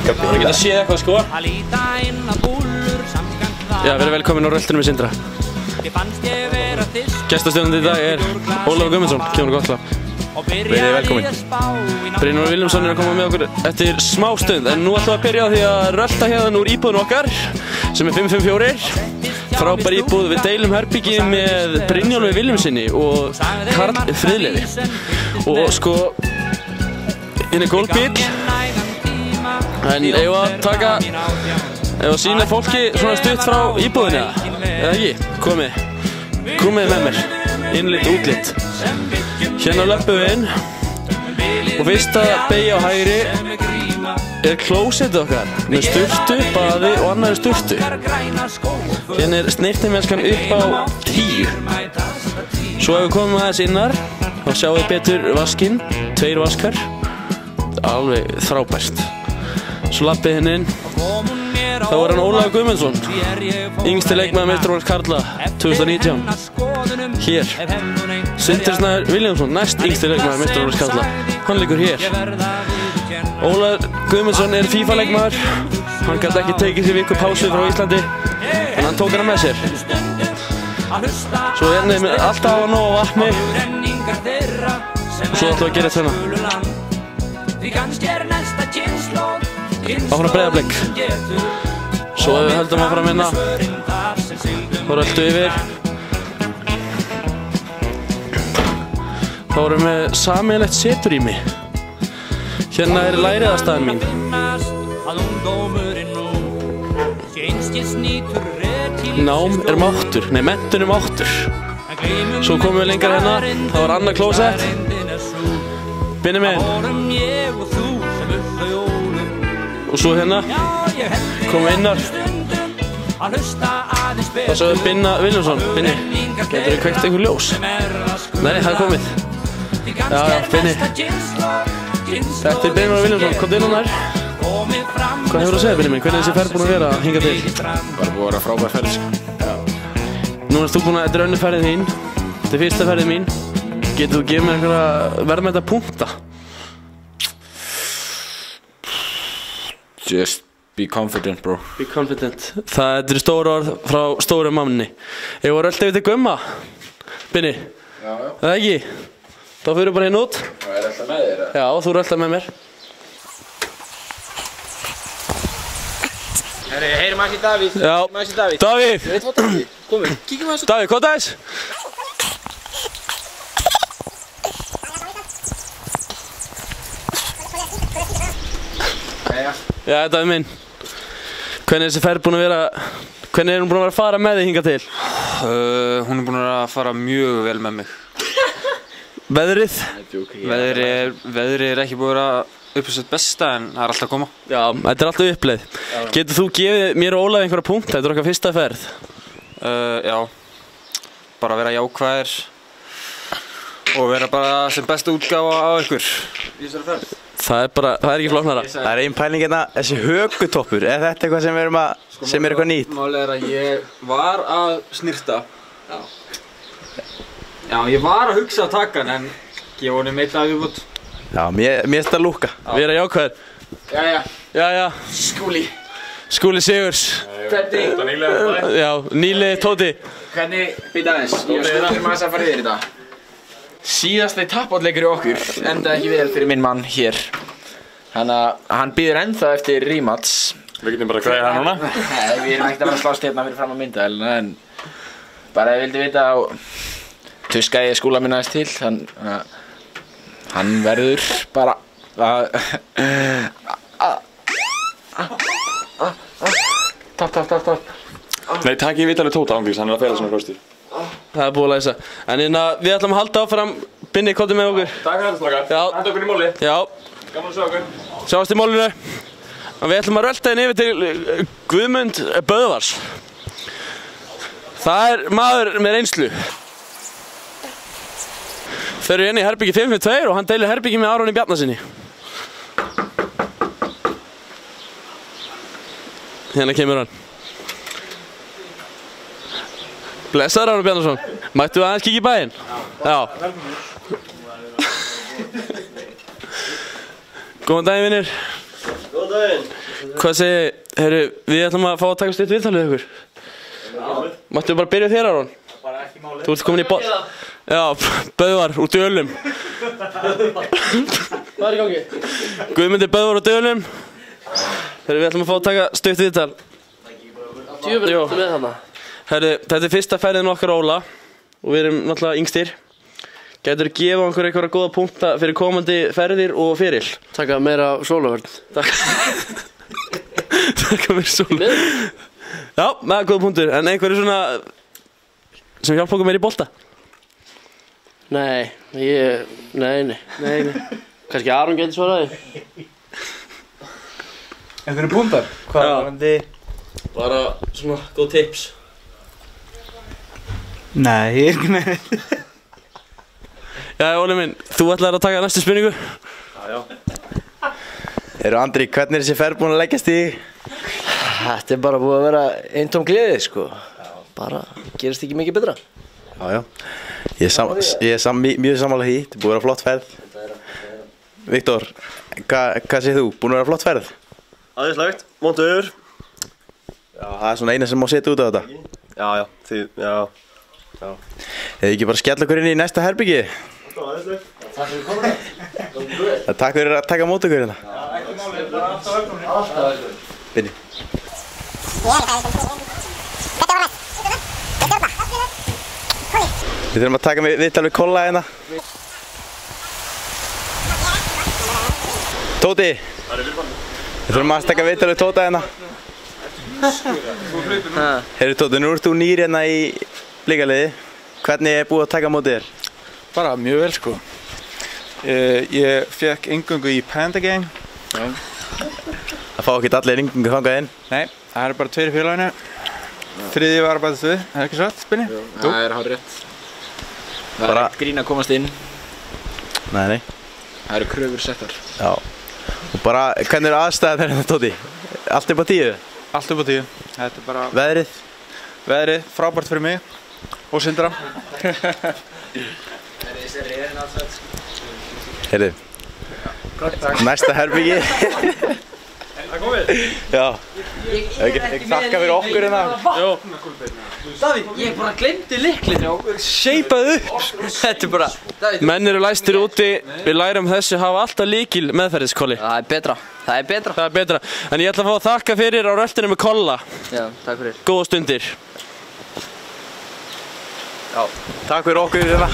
Það geta séð eitthvað sko. Já, verið velkomin á röltinu með Sindra. Gestastjórnandi í dag Ólafur Guðmundsson, kemur gott lag. Verið velkomin. Brynjólfur Vilhjálmsson að koma með okkur eftir smá stund, en nú ætlum við að byrja á því að rölta hérna úr íbúðinu okkar, sem 554. Frábær íbúð, við deilum herbyggi með Brynjólfi Vilhjálmssoni og Karl Friðlefi. Og sko, hérna gólfbíll. En ef að sýna fólki svona stutt frá íbúðinu, eða ekki? Komið með mér, innlit, útlit. Hérna löpum við inn og fyrst að beygja á hægri klósettið okkar með sturtu, baði og annarri sturtu. Hérna snyrtimennskan upp á 10. Svo ef við komum aðeins innar, þá sjáum við betur vaskinn, 2 vaskar, alveg frábært. Svo lappið hérna inn, þá hann Ólafur Guðmundsson, yngsti leikmaður meistaraflokks karla 2019. Hér. Sindri Snær Vilhjálmsson, næst yngsti leikmaður meistaraflokks karla, hann liggur hér. Ólafur Guðmundsson FIFA leikmaður, hann gæti ekki tekið sér viku pásu frá Íslandi, en hann tók hana með sér. Svo hérna er alltaf að nóg á vatni, og svo ætlum við að gera þetta hérna. Áfram Breiðablik. Svo ef við höldum áfram hérna, þá röltum við yfir. Þá erum við sameiginlegt seturrými. Hérna læriðastaðan mín. Nám máttur, nei menntun máttur. Svo komum við lengra hérna, þá annað klósett. Binni minn. Og svo hérna, komum við innar. Og svo er Binna Vilhjálmsson. Binni, getur þið kveikt einhver ljós? Nei, það er komið. Já, Binni. Þetta er Brynjólfur Vilhjálmsson, komdu inn á nær. Hvað hefur þú að segja, Binni minn? Hvernig er þessi ferð búin að vera hingað til? Bara búin að vera frábær ferð. Nú erst þú búin að, þetta er önnur ferðin þín. Þetta er fyrsta ferðin mín. Getur þú að gefa mér einhverja verðmæta punkta? Just be confident, bro. Be confident. Það eru stóru orð frá stóru mamni. Ef við röltum við til Gumma, Binni? Já. Það ekki? Þá fyrir við bara hérna út. Og er alltaf með þér? Já, þú eru alltaf með mér. Herri, heyrum aðeins í Davíð. Já, Davíð. Ég veit hvað Davíð. Komum, kíkjum aðeins. Davíð, hvað aðeins? Já, Davíð minn. Hvernig er þessi ferð búin að vera, hvernig er hún búin að vera að fara með þig hingað til? Hún er búin að fara mjög vel með mig. Veðrið? Veðrið er ekki búin að vera upp á sitt besta, en það er alltaf að koma. Já, þetta er alltaf uppleið. Getur þú gefið mér og Ólafi einhverja punkta? Þetta er okkar fyrsta ferð. Já, bara vera jákvæðir og vera bara sem besta útgáfa á ykkur í þessari ferð. Það er ekki flóknara. Það er ein pæling hérna, þessi hökutoppur, er þetta eitthvað sem er eitthvað nýtt? Málið er að ég var að snirta. Já, ég var að hugsa að taka hann, en gefa honum eitt af viðbót. Já, mér finnst það lúka. Vera jákvæðir. Jæja. Skúli Sigurs. Hvernig? Já, Níli Tóti. Hvernig, býta aðeins, ég spurði maður að fara yfir þetta. Síðasti tapáttleikur í okkur endaði ekki vel fyrir minn mann hér. Þannig að hann bíður ennþá eftir rematch. Við getum bara að græja það núna. Nei, við erum ekkert að fara að slást hérna fyrir fram að myndavelina, en bara ég vildi vita og tuskaði skúla minna aðeins til, þannig að hann verður bara Tapp. Nei, takk ég vitalið Tóta ángríms, hann er að fela svona kostir. Það er búið að læsa. En við ætlum að halda áfram. Binni, komdu með okkur. Takk fyrir þetta slaka. Já. Henda okkur í móli. Já. Gaman að sjá okkur. Sjáumst í mólinu. Og við ætlum að rölta inn yfir til Guðmund Böðvars. Það er maður með reynslu. Þau eru inn í herbyggi 552 og hann deilir herbyggi með Aroni Bjarnasyni. Hérna kemur hann. Blessaður Aroni Bjarnason. Mættu aðeins kíkja í bæinn? Já. Góðan daginn, vinnir. Góðan daginn. Hvað segir, heyrðu, við ætlum að fá að taka stutt viðtal við ykkur. Máttu bara byrja þér, Aron? Bara ekki málið. Þú ert komin í boll. Já, Böðvar úr Dölum. Hvað er í gangi? Guðmundur Böðvar úr Dölum. Heyrðu, við ætlum að fá að taka stutt viðtal. Djöfull, ertu með þarna? Heyrðu, þetta er fyrsta ferðin okkar Óla og við erum náttúrulega yngstir. Gætur þú gefa okkur einhverja góða punkta fyrir komandi ferðir og feril? Taka meira sólavörn. Taka meira sólavörn. Já, það er góða punktur. En einhverju svona sem hjálpa okkur meira í bolta? Nei. Kannski Aron getur svaraði. Einhverju punktar? Hvað var hann? Bara svona góð tips. Nei, ég er ekki með. Já, Óli minn, þú ætlaðir að taka næstu spurningu? Já. Andri, hvernig er þessi ferð búin að leggjast í? Þetta er bara búið að vera eintóm gleði, sko. Bara gerist ekki mikið betra. Já. Ég er mjög sammála því. Þetta er búið að vera flott ferð. Viktor, hvað segir þú? Búin að vera flott ferð? Aðeinslegt, vondur. Já, það er svona eina sem má setja út á þetta. Já. Hefur ekki bara skell okkur inn í næsta herbyggi? Takk fyrir komuna. Takk fyrir að taka mót okkur hérna. Já, ekki máli, bara alltaf velkomin. Alltaf velkomin. Byrni. Við þurfum að taka viðtal við Kolla hérna. Tóti. Við þurfum að taka viðtal við Tóta hérna. Heyrðu Tóti, nú ert þú nýr hérna í Blikaliði. Hvernig er búið að taka mótið þér? Bara mjög vel sko. Ég fekk inngöngu í Panda Gang. Það fá ekki allir inngöngu þangað inn? Nei, það eru bara 2 í félaginu. 3 var að bætast við, er ekki satt, Binni? Jú, það er hárrétt. Það er ekkert grín að komast inn. Nei. Það eru kröfur settar. Já. Og bara, hvernig eru aðstæðan hérna Tóti? Allt upp á 10? Allt upp á 10. Þetta er bara... Veðrið? Veðrið, frábært fyrir mig. Og Sindra. Heyrðu, næsta herbyggi. Það komið? Já. Ekki þakka fyrir okkur hérna. Jó. Davíð, ég bara glemdi lyklinu og sheipaði upp. Þetta er bara... Menn eru læstir úti, við lærum þessu hafa alltaf lykil meðferðiskolli. Það er betra. Það er betra. En ég ætla að fá að þakka fyrir á röltinu með Kolla. Já, takk fyrir. Góða stundir. Já, takk fyrir okkur hérna.